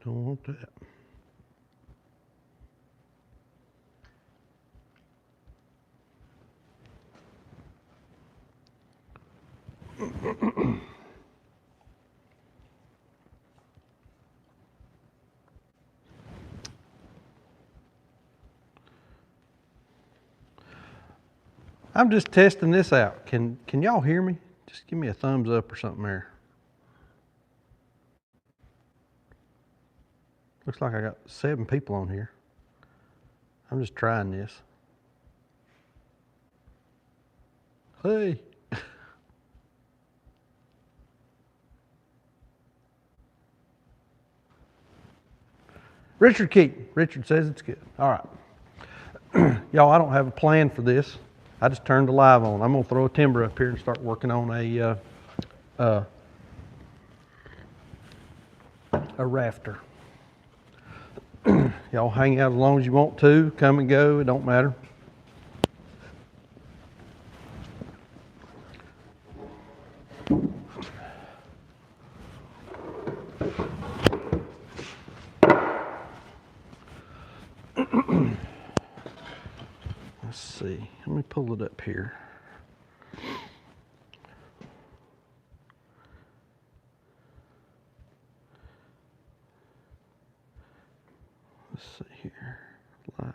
Don't want that. I'm just testing this out. Can y'all hear me? Just give me a thumbs up or something there. Looks like I got 7 people on here. I'm just trying this. Hey. Richard Keaton. Richard says it's good. All right. Y'all, I don't have a plan for this. I just turned the live on. I'm going to throw a timber up here and start working on a rafter. Y'all hang out as long as you want to. Come and go. It don't matter. Let's see. Let me pull it up here. Let's see here. Live.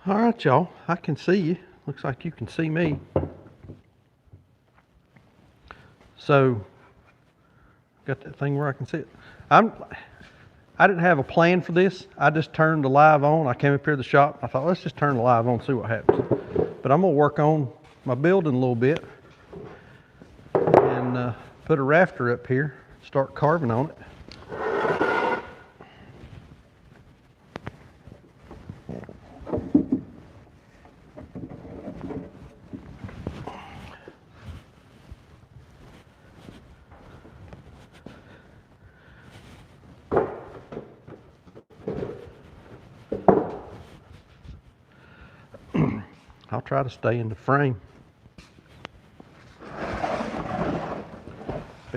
All right, y'all. I can see you. Looks like you can see me. So, got that thing where I can see it. I didn't have a plan for this. I just turned the live on. I came up here to the shop. I thought, let's just turn the live on and see what happens. But I'm going to work on my building a little bit and put a rafter up here, start carving on it. I'll try to stay in the frame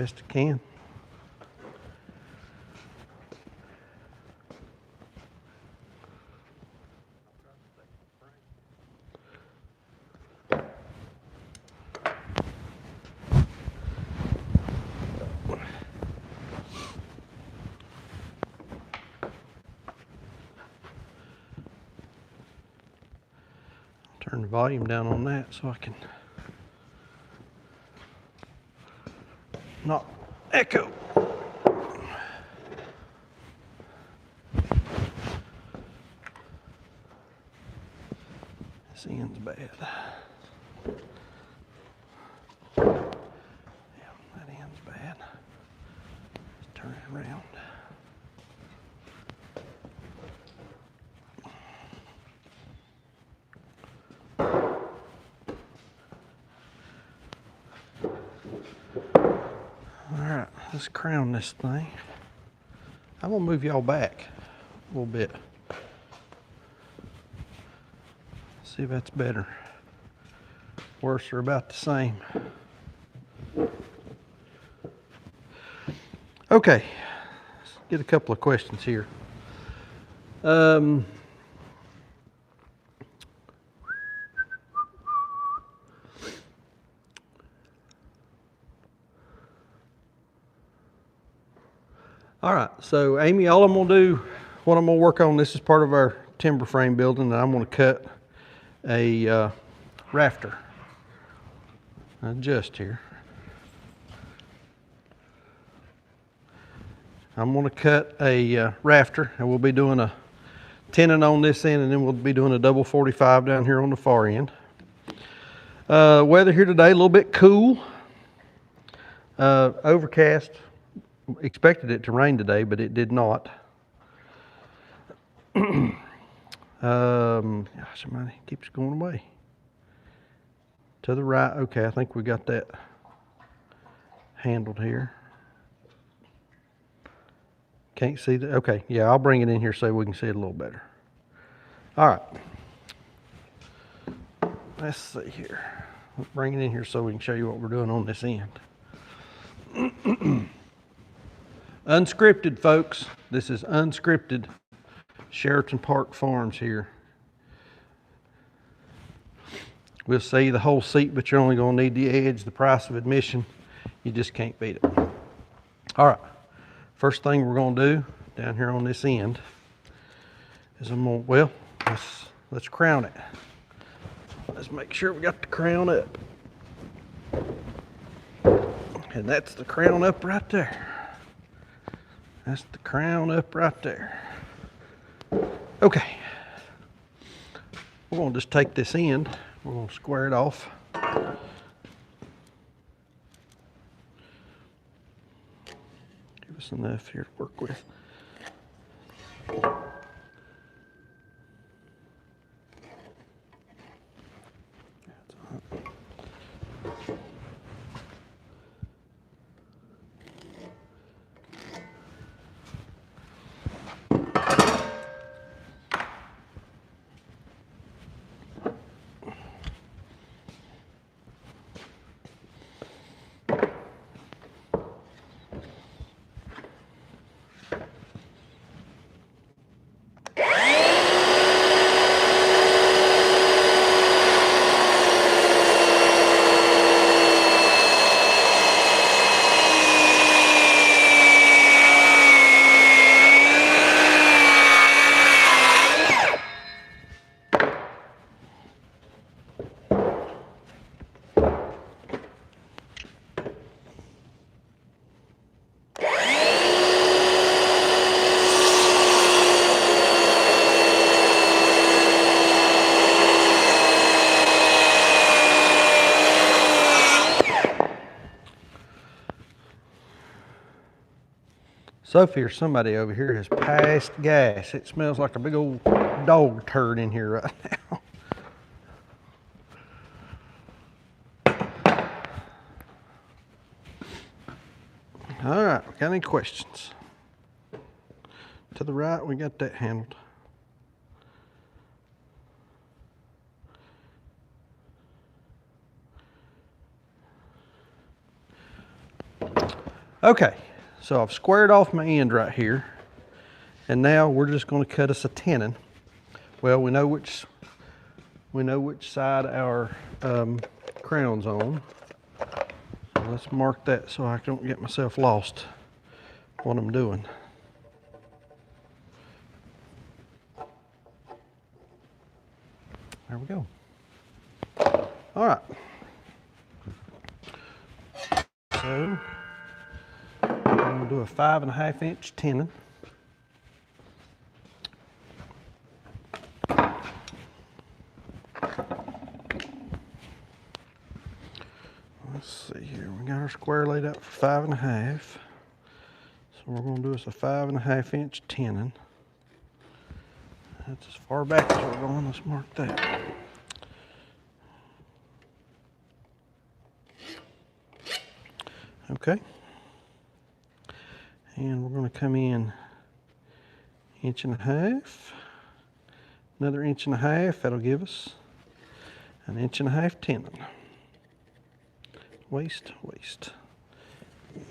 best I can. Turn the volume down on that so I can not echo. This end's bad. Yeah, that end's bad. Let's turn it around. Alright, let's crown this thing. I'm going to move y'all back a little bit. See if that's better. Worse or about the same. Okay, let's get a couple of questions here. All right, so Amy, all I'm gonna do, what I'm gonna work on, this is part of our timber frame building, and I'm gonna cut a rafter. Adjust here. I'm gonna cut a rafter, and we'll be doing a tenon on this end, and then we'll be doing a double 45 down here on the far end. Weather here today, a little bit cool. Overcast. Expected it to rain today, but it did not. Gosh, somebody keeps going away. To the right. Okay, I think we got that handled here. Can't see that. Okay, yeah, I'll bring it in here so we can see it a little better. All right. Let's see here. Bring it in here so we can show you what we're doing on this end. Unscripted, folks. This is unscripted. Sheraton Park Farms here. We'll sell you the whole seat, but you're only going to need the edge, the price of admission. You just can't beat it. All right. First thing we're going to do down here on this end is let's crown it. Let's make sure we got the crown up. And that's the crown up right there. That's the crown up right there. Okay. We're going to just take this end. We're going to square it off. Give us enough here to work with. Sophie or somebody over here has passed gas. It smells like a big old dog turd in here right now. All right, got any questions? To the right, we got that handled. Okay, so I've squared off my end right here, and now we're just going to cut us a tenon. Well, we know which side our crown's on. So let's mark that so I don't get myself lost what I'm doing. There we go. All right. So I'm going to do a 5.5 inch tenon. Let's see here. We got our square laid out for 5.5. So we're going to do us a 5.5 inch tenon. That's as far back as we're going. Let's mark that. Okay. And we're going to come in 1.5 inches, another 1.5 inches. That'll give us an 1.5 inch tenon. Waist.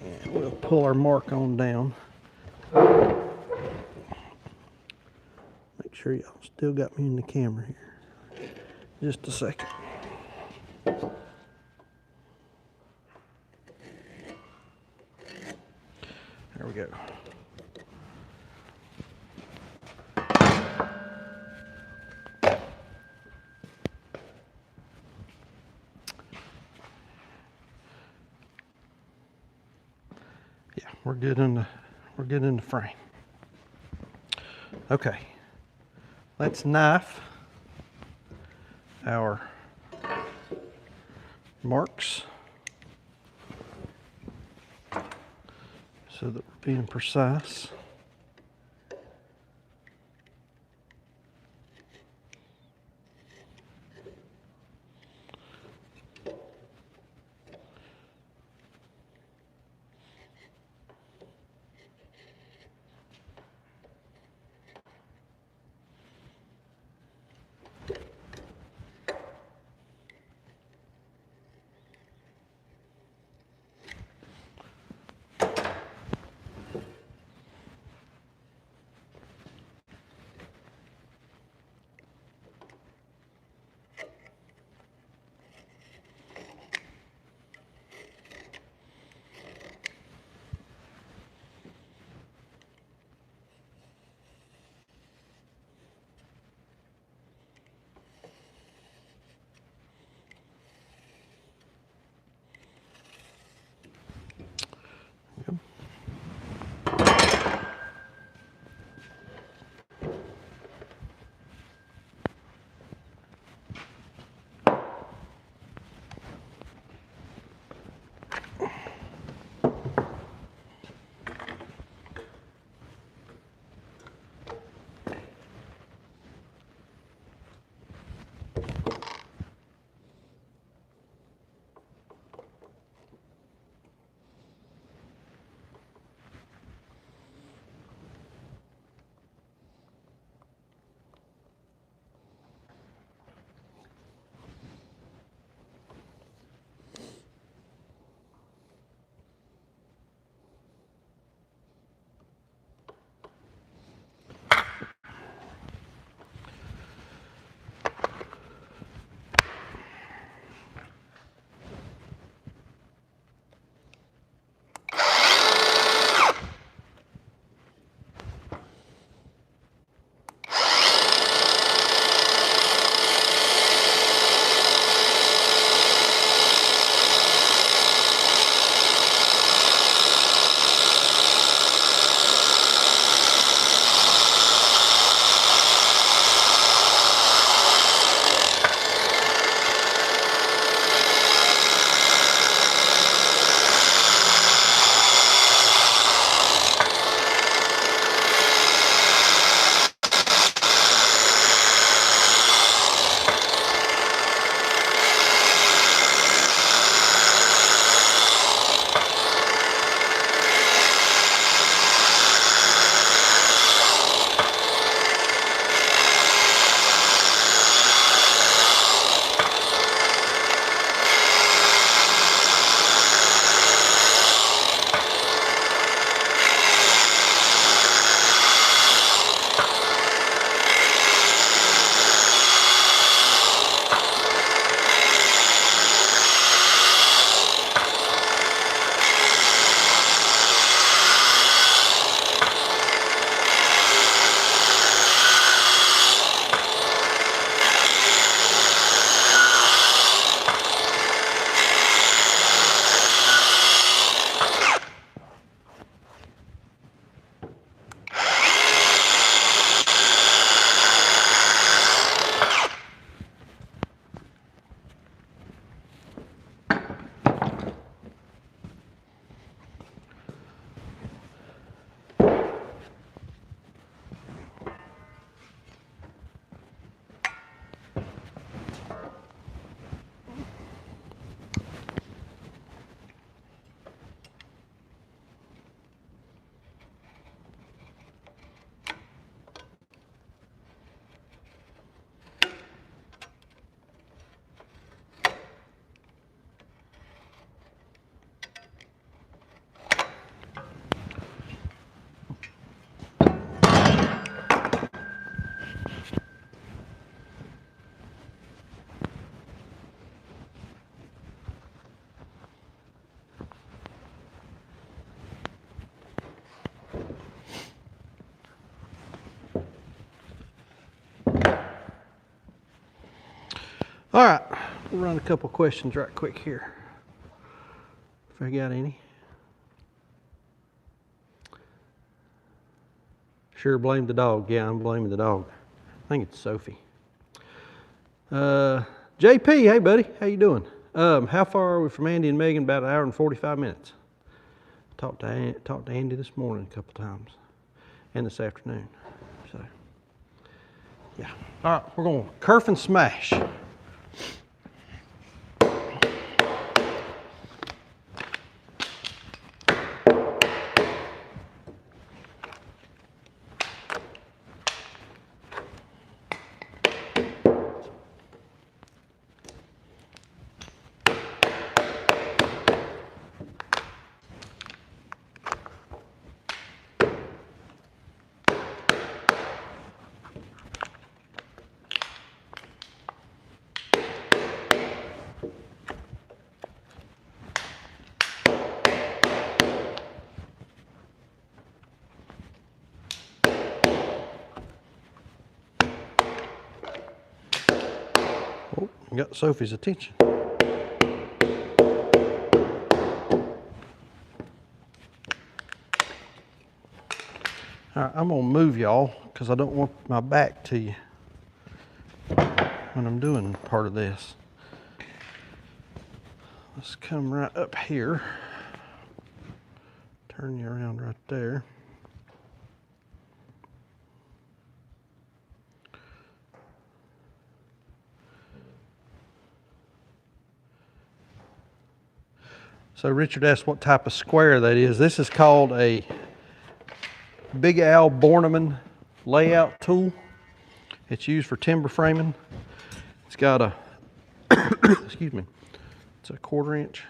And we'll pull our mark on down. Make sure y'all still got me in the camera here. Just a second. There we go. Yeah, we're good in the frame. Okay. Let's knife our marks so that we're being precise. All right, we'll run a couple questions right quick here. If I got any. Sure, blame the dog. Yeah, I'm blaming the dog. I think it's Sophie. JP, hey buddy, how you doing? How far are we from Andy and Megan? About 1 hour and 45 minutes. Talked to Andy this morning a couple times, and this afternoon. So, yeah. All right, we're going to kerf and smash. Got Sophie's attention. All right, I'm gonna move y'all because I don't want my back to you when I'm doing part of this. Let's come right up here. Turn you around right there. So Richard asked what type of square that is. This is called a Big Al Bornemann layout tool. It's used for timber framing. It's got a, excuse me, it's a 1/4 inch.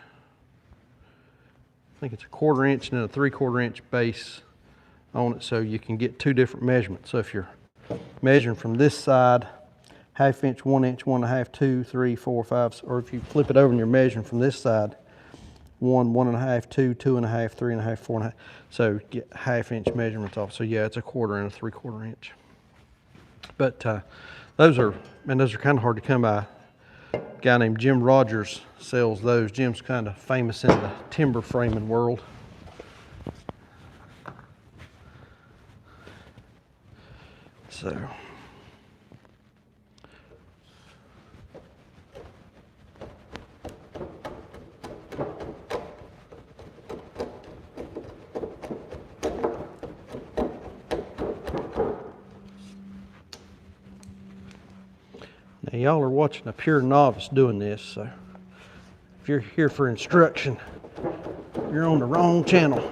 I think it's a 1/4 inch and a 3/4 inch base on it, so you can get 2 different measurements. So if you're measuring from this side, 1/2 inch, 1 inch, 1.5, 2, 3, 4, 5, or if you flip it over and you're measuring from this side, 1, 1.5, 2, 2.5, 3.5, 4.5. So get 1/2 inch measurements off. So yeah, it's a 1/4 and a 3/4 inch. But those are kind of hard to come by. A guy named Jim Rogers sells those. Jim's kind of famous in the timber framing world. So. Now y'all are watching a pure novice doing this, so if you're here for instruction, you're on the wrong channel.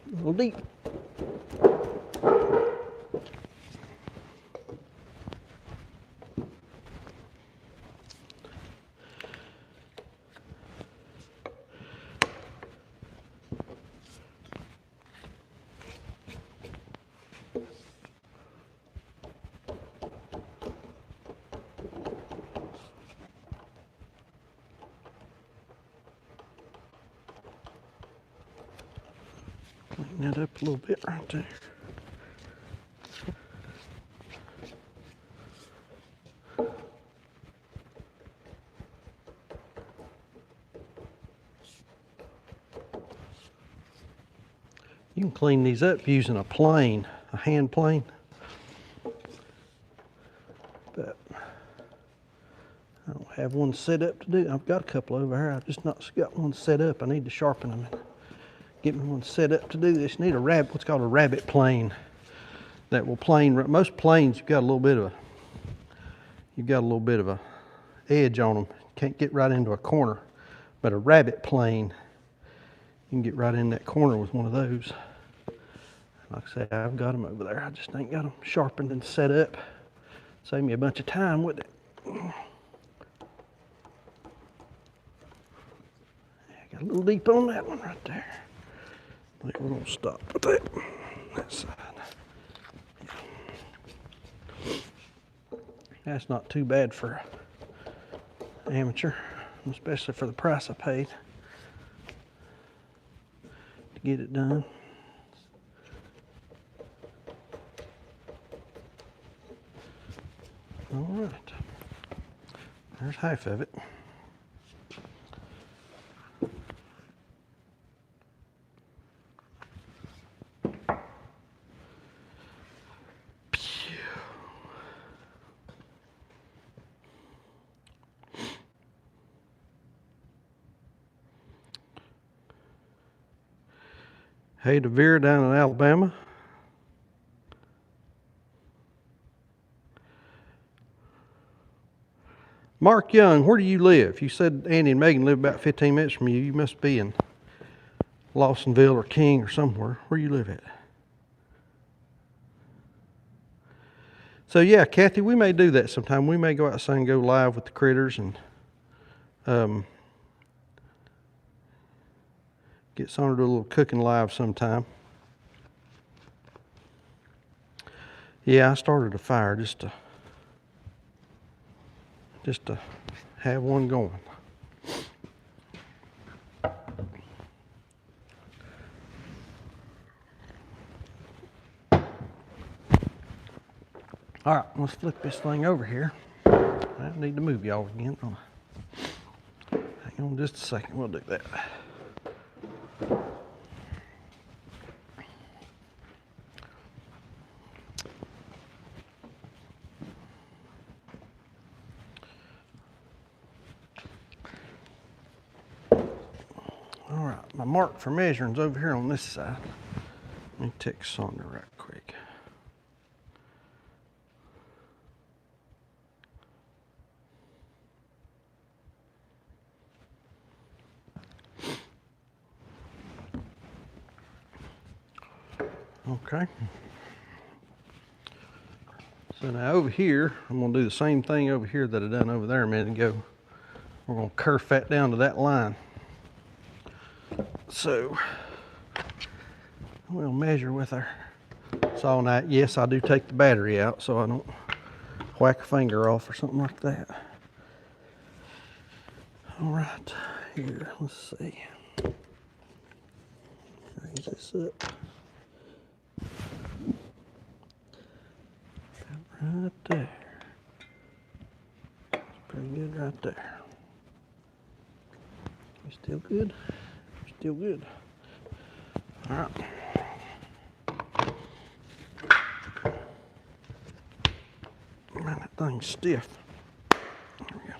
A little deep. Clean that up a little bit right there. You can clean these up using a plane, a hand plane. But I don't have one set up to do. I've got a couple over here. I've just not got one set up. I need to sharpen them and get me one set up to do this. Need a what's called a rabbit plane that will plane. Most planes you've got a little bit of a edge on them. Can't get right into a corner. But a rabbit plane, you can get right in that corner with one of those. Like I say, I've got them over there. I just ain't got them sharpened and set up. Save me a bunch of time, wouldn't it? Got a little deep on that one right there. I think we're going to stop with that side. Yeah. That's not too bad for an amateur, especially for the price I paid to get it done. All right, there's half of it. Hey to Vera down in Alabama. Mark Young, where do you live? You said Andy and Megan live about 15 minutes from you. You must be in Lawsonville or King or somewhere. Where do you live at? So yeah, Kathy, we may do that sometime. We may go outside and go live with the critters and get Sandra to do a little cooking live sometime. Yeah, I started a fire just to have one going. All right, let's flip this thing over here. I need to move y'all again. Hang on just a second, we'll do that. All right, my mark for measuring's over here on this side. Let me take Sandra right quick. Okay. So now over here, I'm going to do the same thing over here that I done over there a minute ago. We're going to kerf that down to that line. So we'll measure with our saw knife. Yes, I do take the battery out so I don't whack a finger off or something like that. All right, here, let's see. Raise this up. Right there. That's pretty good right there. You still good? Still good. All right. Man, that thing's stiff. There we go.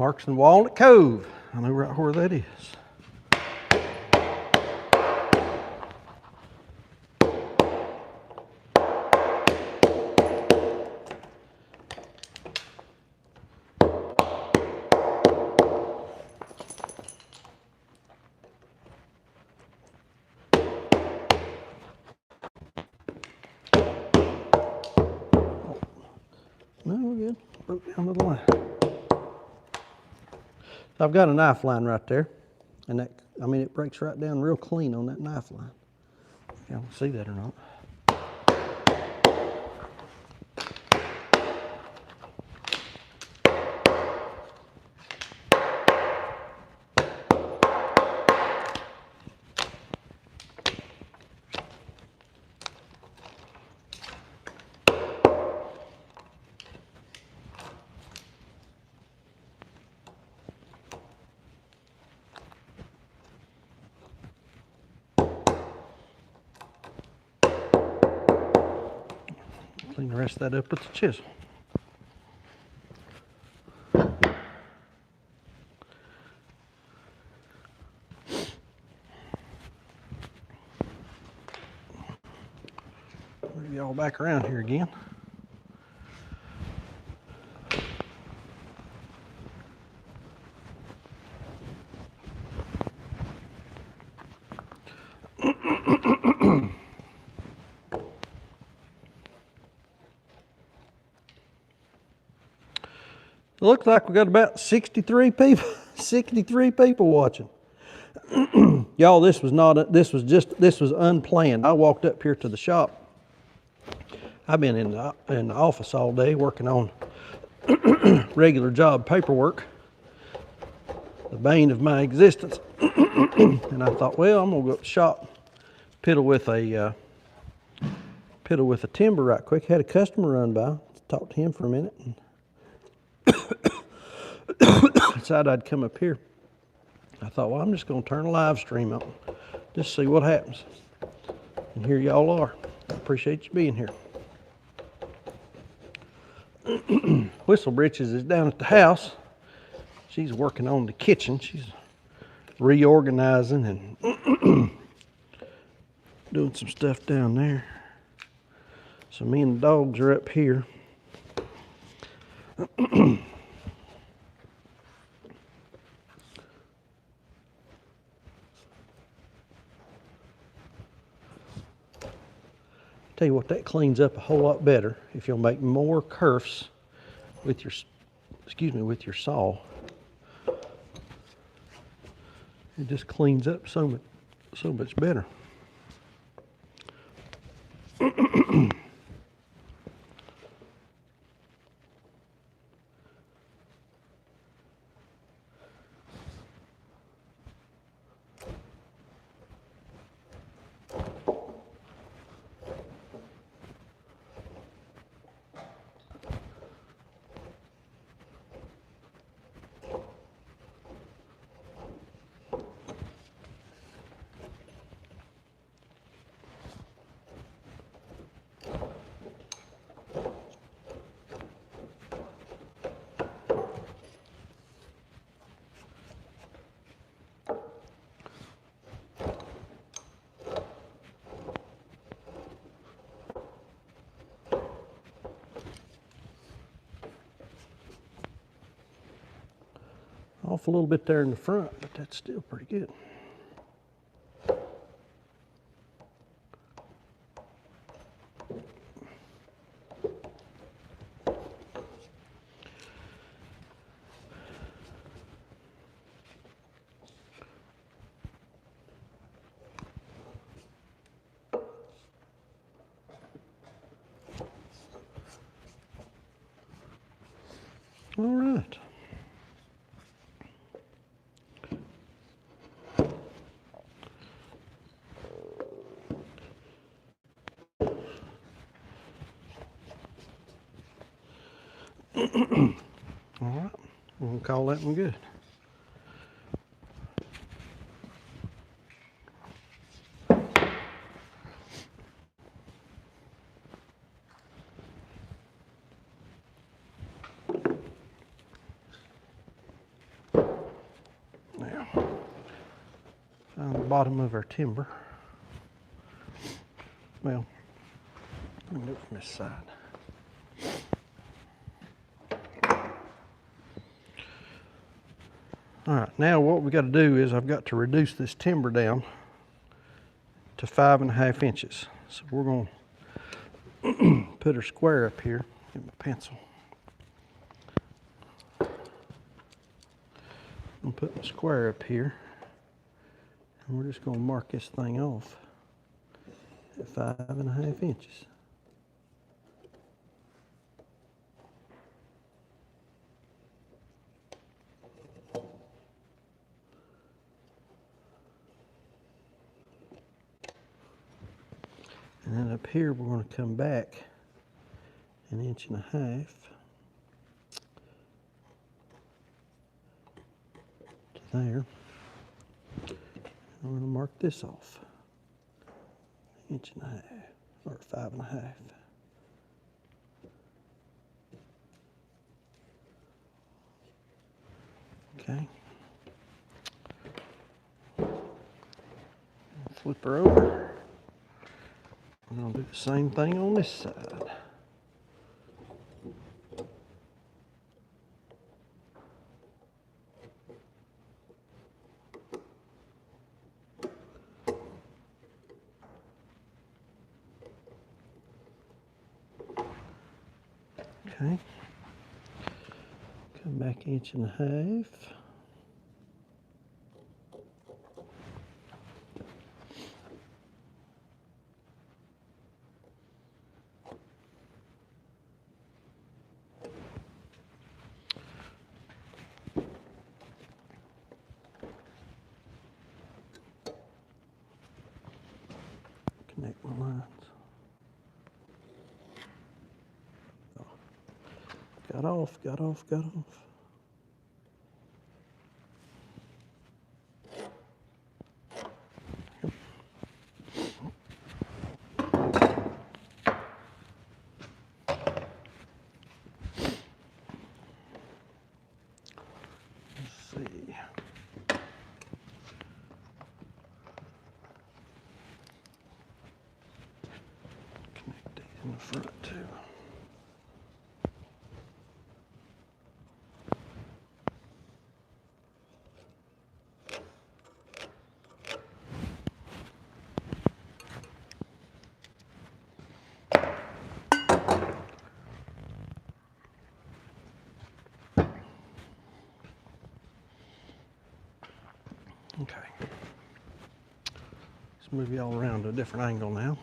Marks and Walnut Cove. I know right where that is. No, we're good. Broke down to the line. So I've got a knife line right there, and that, I mean, it breaks right down real clean on that knife line. Y'all can see that or not. Clean the rest of that up with the chisel. Move y'all back around here again. It looks like we got about 63 people, 63 people watching. Y'all, this was unplanned. I walked up here to the shop. I've been in the office all day working on regular job paperwork, the bane of my existence. And I thought, well, I'm gonna go up to the shop, piddle with a timber right quick. Had a customer run by, talked to him for a minute, and decided I'd come up here. I thought, well, I'm just going to turn a live stream on, just see what happens. And here y'all are. I appreciate you being here. Whistle Britches is down at the house. She's working on the kitchen. She's reorganizing and doing some stuff down there. So me and the dogs are up here. Tell you what, that cleans up a whole lot better if you'll make more kerfs with your, with your saw. It just cleans up so much better. Off a little bit there in the front, but that's still pretty good. All right. All right, we'll call that one good. bottom of our timber. Well, let me do it from this side. All right, now what we got to do is I've got to reduce this timber down to 5.5 inches. So we're going to put her square up here. Get my pencil. I'm going to put my square up here. And we're just going to mark this thing off at 5.5 inches. And then up here, we're going to come back 1.5 inches. To there. And we're going to mark this off 1.5 inches, or 5.5. Okay. Flip her over. I'm going to do the same thing on this side. Okay. Come back 1.5 inches. Connect my lines. Oh. Got off. Let's see. Connect these in the front too. Okay. Let's move y'all around to a different angle now.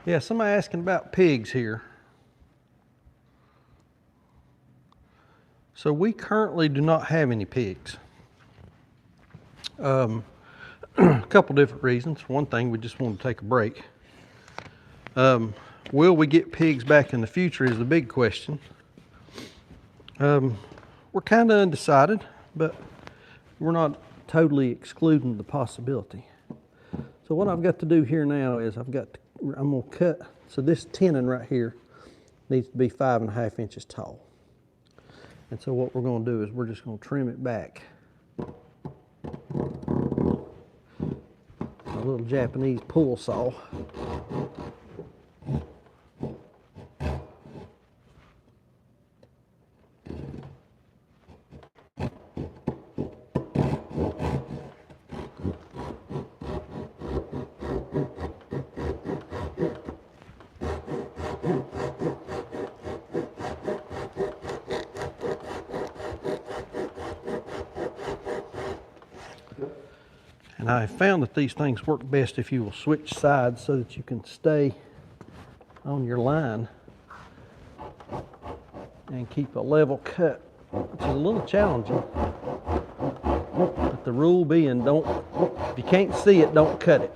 Yeah, somebody asking about pigs here. So we currently do not have any pigs. A couple different reasons. One thing, we just want to take a break. Will we get pigs back in the future is the big question. We're kind of undecided, but we're not totally excluding the possibility. So what I've got to do here now is I'm going to cut, so this tenon right here needs to be 5.5 inches tall. And so what we're going to do is we're just going to trim it back. A little Japanese pull saw. And I have found that these things work best if you will switch sides so that you can stay on your line and keep a level cut, which is a little challenging. But the rule being, if you can't see it, don't cut it.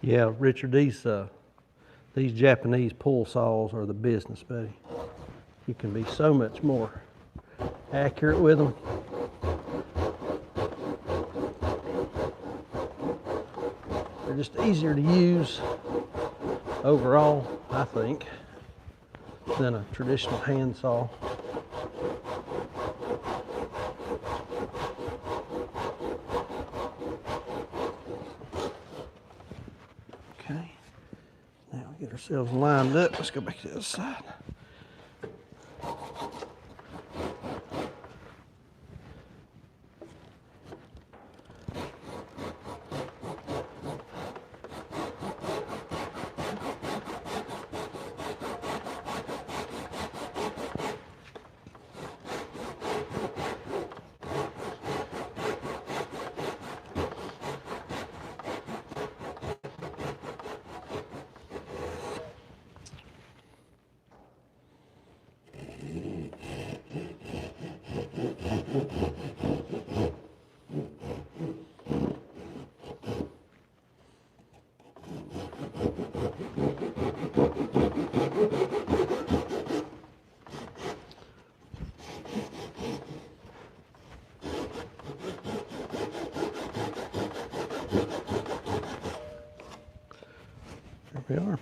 Yeah, Richard, these Japanese pull saws are the business, buddy. You can be so much more accurate with them. They're just easier to use overall, I think, than a traditional hand saw. Okay, now we get ourselves lined up. Let's go back to the other side. There we are.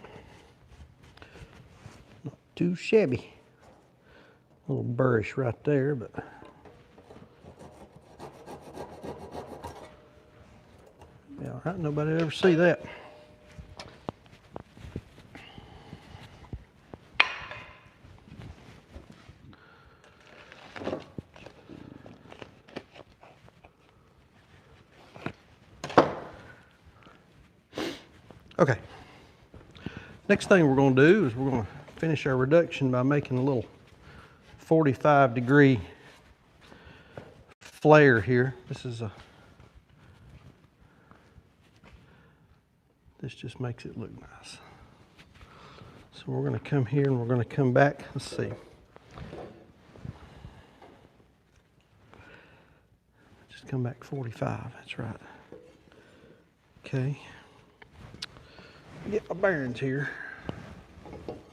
Not too shabby. A little burrish right there, but be all right. Nobody will ever see that. Okay. Next thing we're going to do is we're going to finish our reduction by making a little 45-degree flare here. This just makes it look nice. So we're going to come here and we're going to come back. Let's see. Just come back 45. That's right. Okay. Get my bearings here,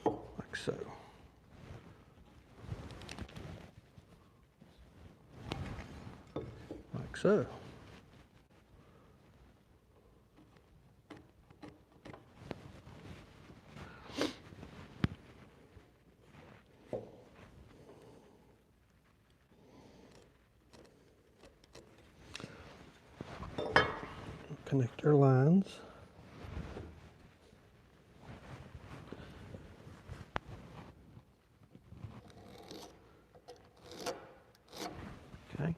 like so. Like so. Connect our lines. Okay.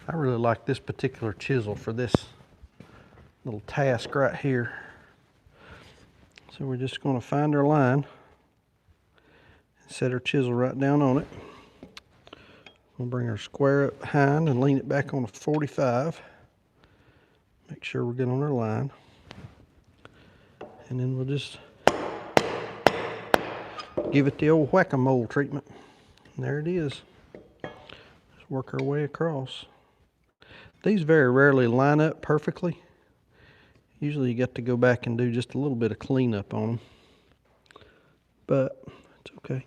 I really like this particular chisel for this little task right here. So we're just going to find our line and set our chisel right down on it. We'll bring our square up behind and lean it back on a 45. Make sure we're good on our line. And then we'll just give it the old whack-a-mole treatment. And there it is. Just work our way across. These very rarely line up perfectly. Usually you got to go back and do just a little bit of cleanup on them. But it's okay.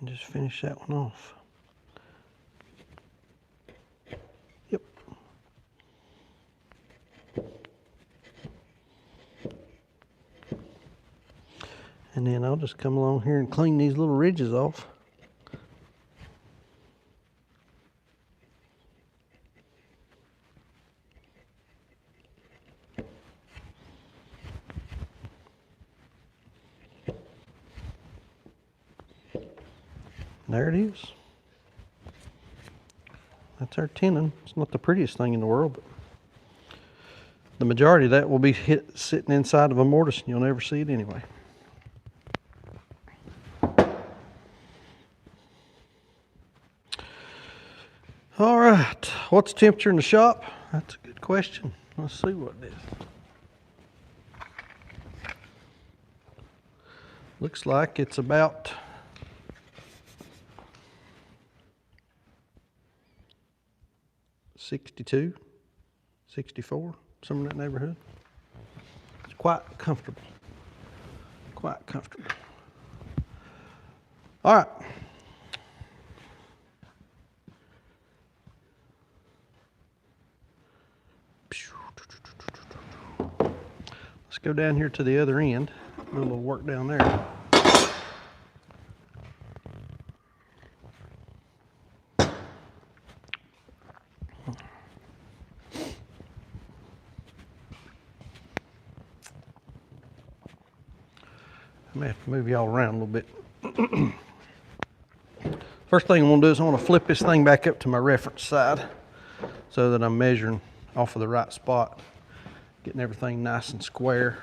and just finish that one off. Yep. And then I'll just come along here and clean these little ridges off. There it is. That's our tenon. It's not the prettiest thing in the world, but the majority of that will be sitting inside of a mortise and you'll never see it anyway. All right, what's the temperature in the shop? That's a good question. Let's see what it is. Looks like it's about 62, 64, somewhere in that neighborhood. It's quite comfortable. Quite comfortable. All right. Let's go down here to the other end. Do a little work down there. I may have to move y'all around a little bit. First thing I'm going to do is I want to flip this thing back up to my reference side so that I'm measuring off of the right spot, getting everything nice and square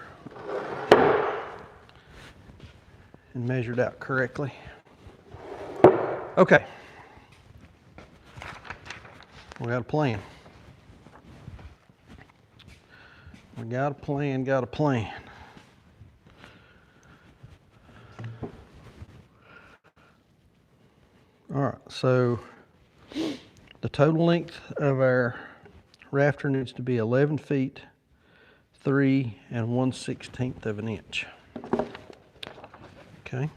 and measured out correctly. Okay, we got a plan. We got a plan, got a plan. All right, so the total length of our rafter needs to be 11 feet, 3 1/16 of an inch. Okay.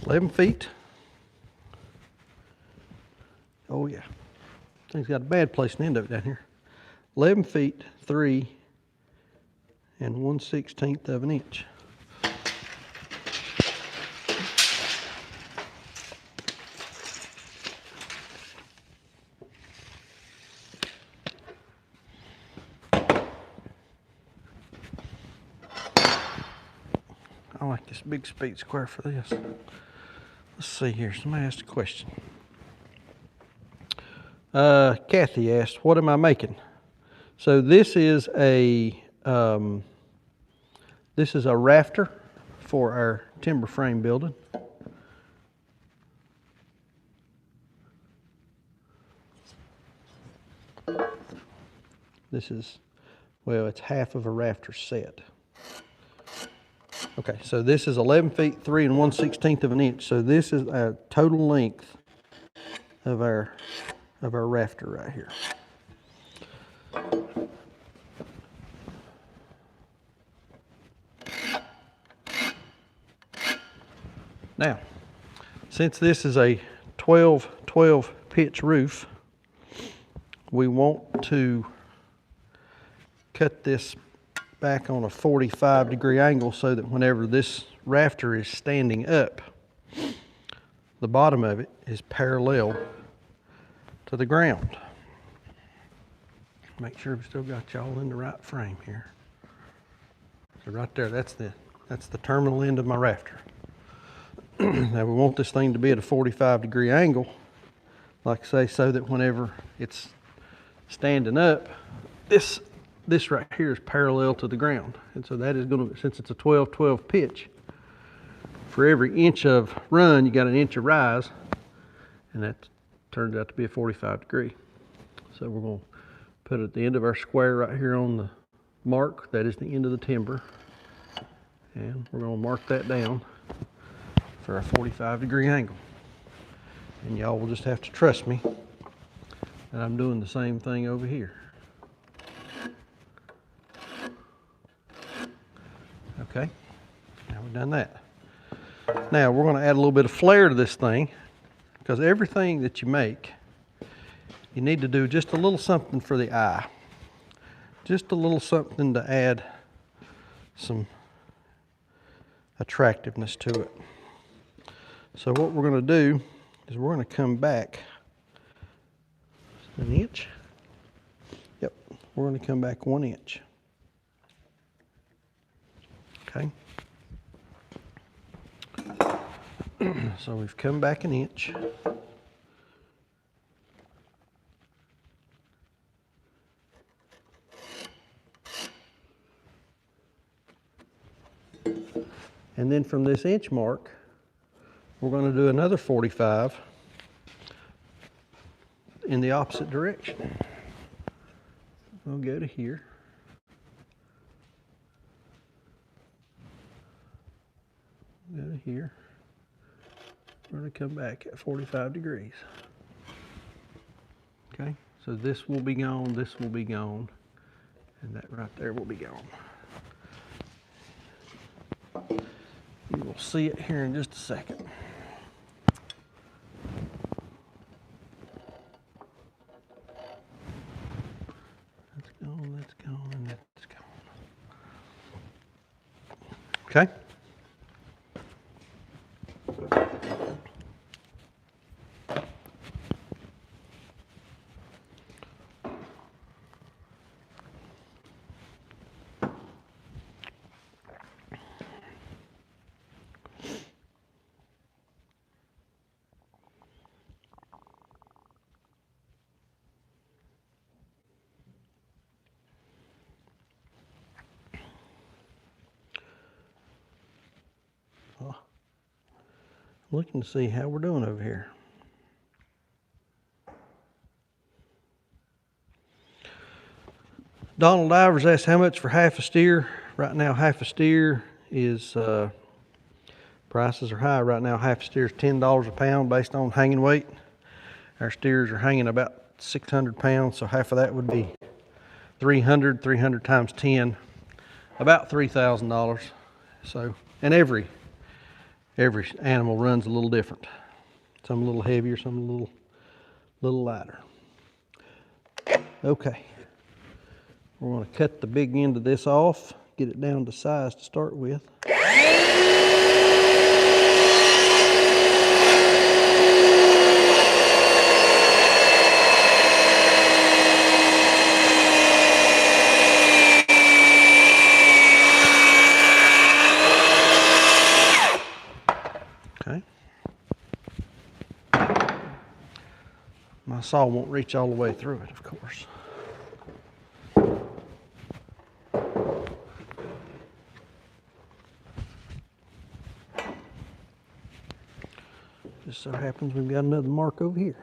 $11 feet. Oh yeah, thing's got a bad place in the end of it down here. 11 feet, 3 1/16 of an inch. I like this big speed square for this. Let's see here, somebody asked a question. Kathy asked, what am I making? So this is a rafter for our timber frame building. This is, well, it's half of a rafter set. Okay, so this is 11 feet, 3 1/16 of an inch. So this is our total length of our rafter right here. Now, since this is a 12-12 pitch roof, we want to cut this back on a 45-degree angle so that whenever this rafter is standing up, the bottom of it is parallel to the ground. Make sure we still got y'all in the right frame here. So right there, that's the terminal end of my rafter. Now we want this thing to be at a 45-degree angle, like I say, so that whenever it's standing up, this right here is parallel to the ground. And so that is going to, since it's a 12-12 pitch, for every inch of run, you got an inch of rise, and that turns out to be a 45 degree. So we're going to put it at the end of our square right here on the mark. That is the end of the timber. And we're going to mark that down for a 45-degree angle. And y'all will just have to trust me that I'm doing the same thing over here. Okay, now we've done that. Now we're going to add a little bit of flair to this thing, because everything that you make, you need to do just a little something for the eye. Just a little something to add some attractiveness to it. So what we're going to do is we're going to come back an inch. Yep, we're going to come back 1 inch. Okay. So we've come back an inch. And then from this inch mark, we're going to do another 45 in the opposite direction. We'll go to here. Go to here. We're going to come back at 45 degrees. Okay, so this will be gone, this will be gone, and that right there will be gone. You will see it here in just a second. That's gone, that's gone, and that's gone. Okay? Looking to see how we're doing over here. Donald Ivers asked how much for half a steer. Right now, half a steer is, prices are high right now. Half a steer is $10 a pound based on hanging weight. Our steers are hanging about 600 pounds, so half of that would be 300 times 10, about $3,000. So, and every animal runs a little different. Some a little heavier, some a little lighter. Okay, we're going to cut the big end of this off, get it down to size to start with. My saw won't reach all the way through it, of course. Just so happens we've got another mark over here.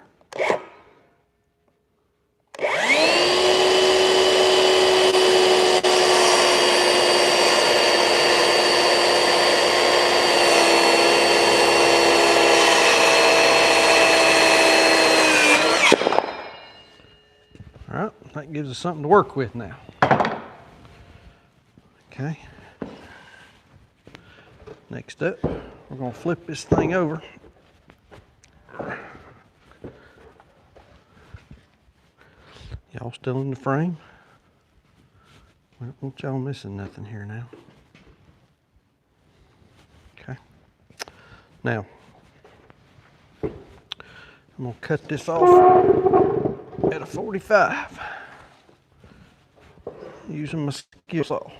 That gives us something to work with now. Okay. Next up, we're going to flip this thing over. Y'all still in the frame? I don't want y'all missing nothing here now. Okay. Now, I'm going to cut this off at a 45. Using my skill saw.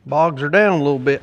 Bogs are down a little bit.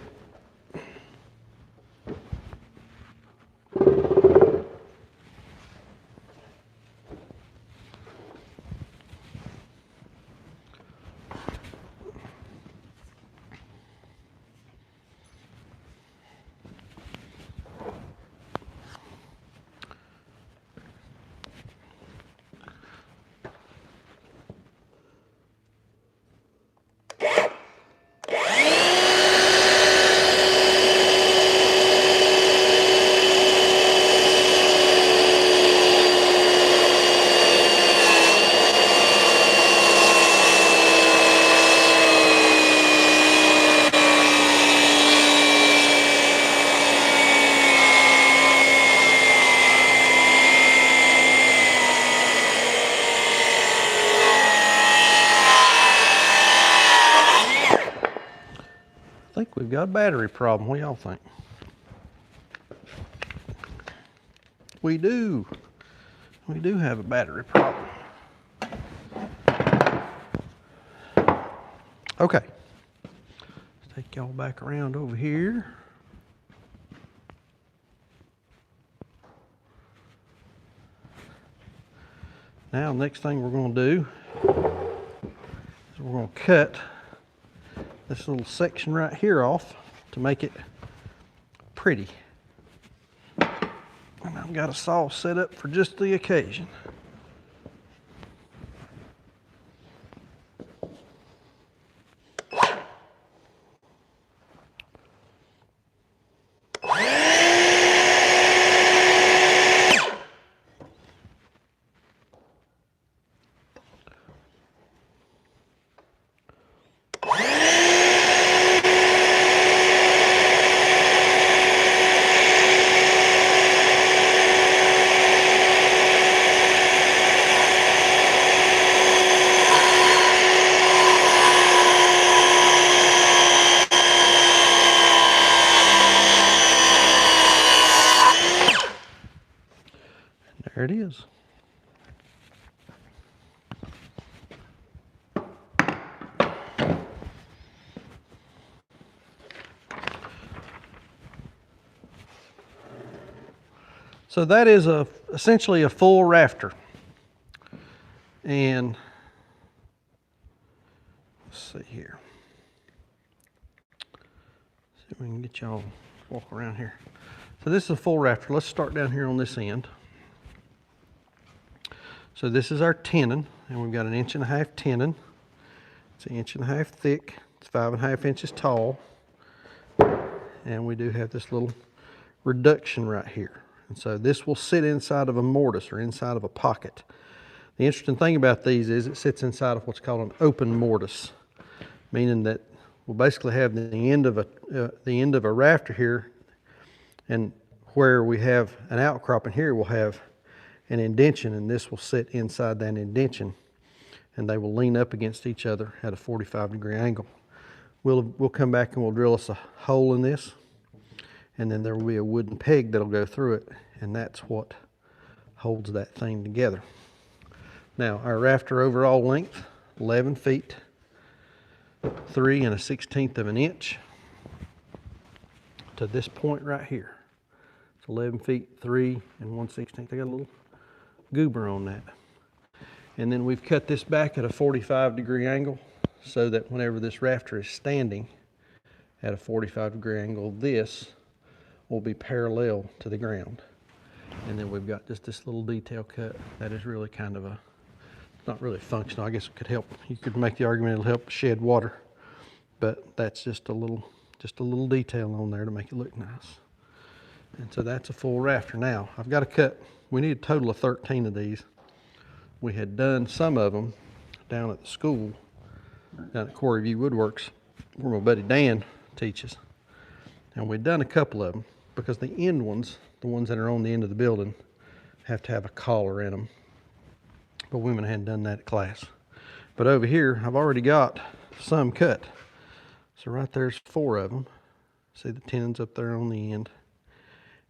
I think we've got a battery problem. What do y'all think? We do. We do have a battery problem. Okay. Let's take y'all back around over here. Now, next thing we're going to do is we're going to cut this little section right here off to make it pretty. And I've got a saw set up for just the occasion. There it is. So that is essentially a full rafter. And let's see here. See if we can get y'all walk around here. So this is a full rafter. Let's start down here on this end. So this is our tenon, and we've got an 1.5 inch tenon. It's 1.5 inches thick. It's 5.5 inches tall. And we do have this little reduction right here. And so this will sit inside of a mortise or inside of a pocket. The interesting thing about these is it sits inside of what's called an open mortise, meaning that we'll basically have the end of a rafter here, and where we have an outcrop in here, we'll have an indention, and this will sit inside that indention, and they will lean up against each other at a 45-degree angle. We'll come back and we'll drill us a hole in this, and then there will be a wooden peg that'll go through it, and that's what holds that thing together. Now, our rafter overall length, 11 feet, 3 1/16 of an inch to this point right here. It's 11 feet, 3 1/16. I got a little goober on that. And then we've cut this back at a 45-degree angle so that whenever this rafter is standing at a 45-degree angle, this will be parallel to the ground. And then we've got just this little detail cut that is really kind of not really functional. I guess it could help. You could make the argument it'll help shed water, but that's just a little detail on there to make it look nice. And so that's a full rafter. Now I've got to cut. We need a total of 13 of these. We had done some of them down at the school, down at Quarry View Woodworks, where my buddy Dan teaches. And we'd done a couple of them because the end ones, the ones that are on the end of the building, have to have a collar in them. But women hadn't done that at class. But over here, I've already got some cut. So right there's 4 of them. See the tenons up there on the end.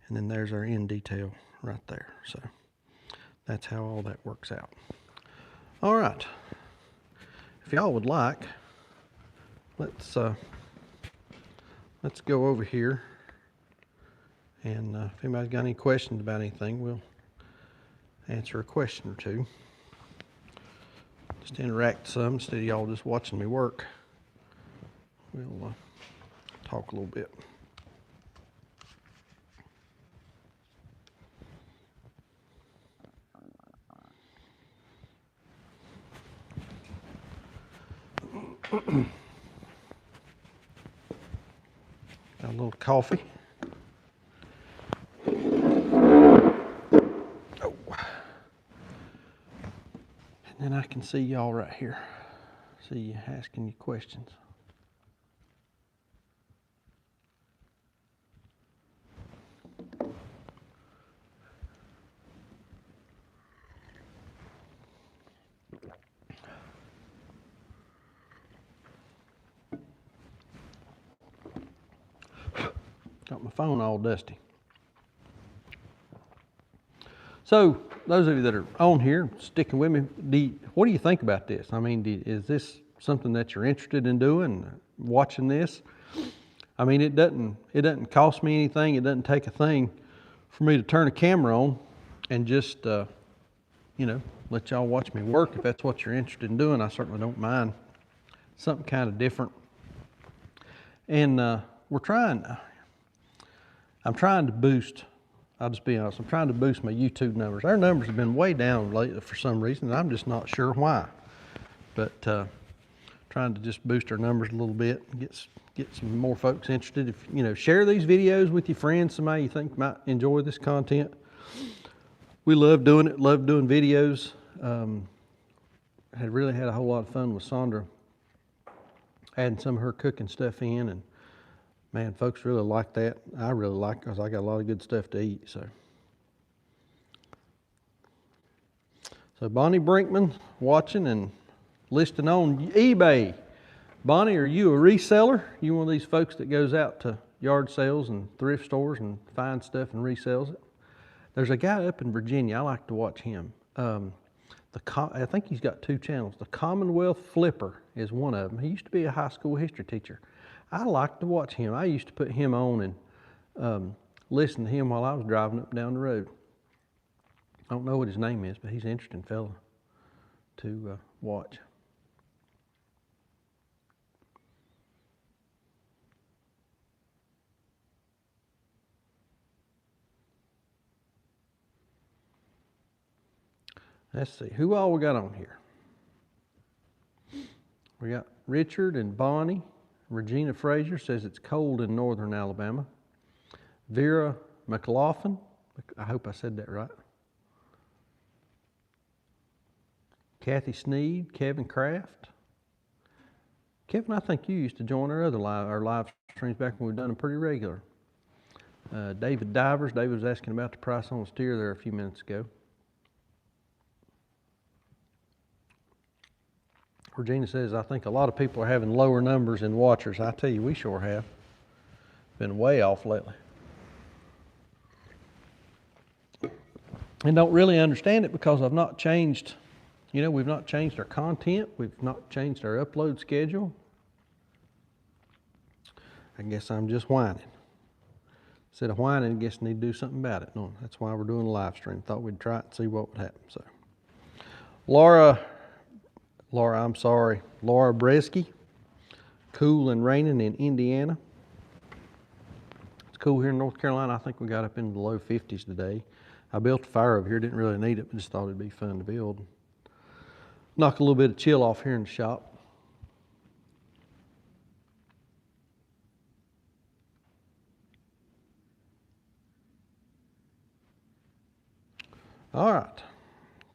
And then there's our end detail right there. So that's how all that works out. All right. If y'all would like, let's let's go over here. And if anybody's got any questions about anything, we'll answer a question or two. Just interact some instead of y'all just watching me work. We'll talk a little bit. Got a little coffee. Oh. And then I can see y'all right here. See you asking you questions. Got my phone all dusty. So, those of you that are on here, sticking with me, what do you think about this? I mean, is this something that you're interested in doing, watching this? I mean, it doesn't cost me anything. It doesn't take a thing for me to turn a camera on and just, let y'all watch me work. If that's what you're interested in doing, I certainly don't mind. Something kind of different. And I'm trying to boost, I'll just be honest, I'm trying to boost my YouTube numbers. Our numbers have been way down lately for some reason, and I'm just not sure why. But trying to just boost our numbers a little bit, get some more folks interested. If share these videos with your friends, somebody you think might enjoy this content. We love doing it, love doing videos. Really had a whole lot of fun with Sandra, adding some of her cooking stuff in, and man, folks really like that. I really like it because I got a lot of good stuff to eat. So Bonnie Brinkman watching and listing on eBay. Bonnie, are you a reseller? You one of these folks that goes out to yard sales and thrift stores and finds stuff and resells it? There's a guy up in Virginia. I like to watch him. I think he's got 2 channels. The Commonwealth Flipper is one of them. He used to be a high school history teacher. I like to watch him. I used to put him on and listen to him while I was driving up and down the road. I don't know what his name is, but he's an interesting fellow to watch. Let's see, who all we got on here? We got Richard and Bonnie. Regina Frazier says it's cold in northern Alabama. Vera McLaughlin, I hope I said that right. Kathy Sneed, Kevin Kraft. Kevin, I think you used to join our live streams back when we've done them pretty regular. David Divers, David was asking about the price on the steer there a few minutes ago. Regina says, I think a lot of people are having lower numbers in watchers. I tell you, we sure have. Been way off lately. And don't really understand it because I've not changed, we've not changed our content. We've not changed our upload schedule. I guess I'm just whining. Instead of whining, I guess I need to do something about it. No, that's why we're doing a live stream. Thought we'd try it and see what would happen. So, Laura Bresky, cool and raining in Indiana. It's cool here in North Carolina. I think we got up into the low 50s today. I built a fire over here, didn't really need it, but just thought it'd be fun to build. Knock a little bit of chill off here in the shop. All right.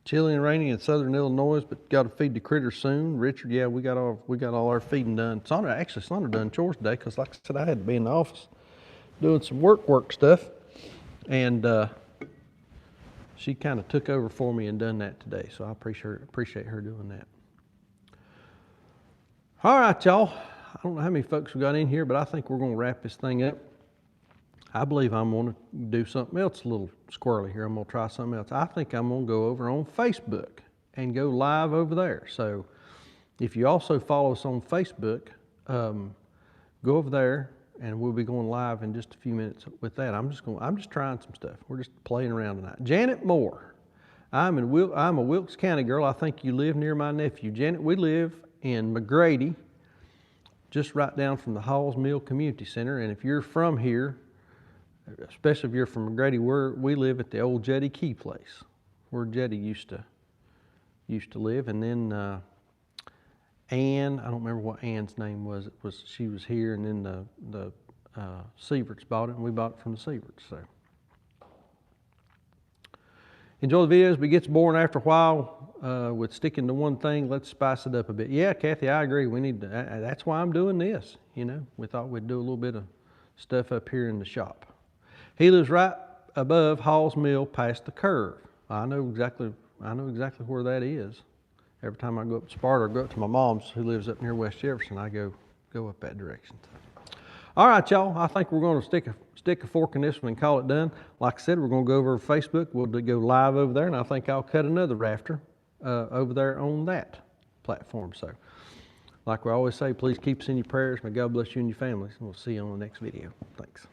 Chilly and rainy in southern Illinois, but got to feed the critters soon. Richard, yeah, we got all our feeding done. Sandra done chores today because, like I said, I had to be in the office doing some work stuff, and she kind of took over for me and done that today. So I appreciate her doing that. All right, y'all. I don't know how many folks we got in here, but I think we're going to wrap this thing up. I believe I'm going to do something else a little squirrely here. I'm going to try something else. I think I'm going to go over on Facebook and go live over there. So if you also follow us on Facebook, go over there and we'll be going live in just a few minutes with that. I'm just trying some stuff. We're just playing around tonight. Janet Moore. I'm a Wilkes County girl. I think you live near my nephew. Janet, we live in McGrady, just right down from the Halls Mill Community Center. And if you're from here, especially if you're from McGrady, we live at the old Jetty Key place, where Jetty used to live. And then Ann, I don't remember what Ann's name was. She was here, and then the Sieverts bought it, and we bought it from the Sieverts. So enjoy the videos, but it gets boring after a while with sticking to one thing. Let's spice it up a bit. Yeah, Kathy, I agree. We need to. That's why I'm doing this. You know, we thought we'd do a little bit of stuff up here in the shop. He lives right above Hall's Mill, past the curve. I know exactly where that is. Every time I go up to Sparta or go up to my mom's, who lives up near West Jefferson, I go up that direction. All right, y'all. I think we're going to stick a fork in this one and call it done. Like I said, we're going to go over to Facebook. We'll go live over there, and I think I'll cut another Rafter over there on that platform. So, like we always say, please keep us in your prayers. May God bless you and your families, and we'll see you on the next video. Thanks.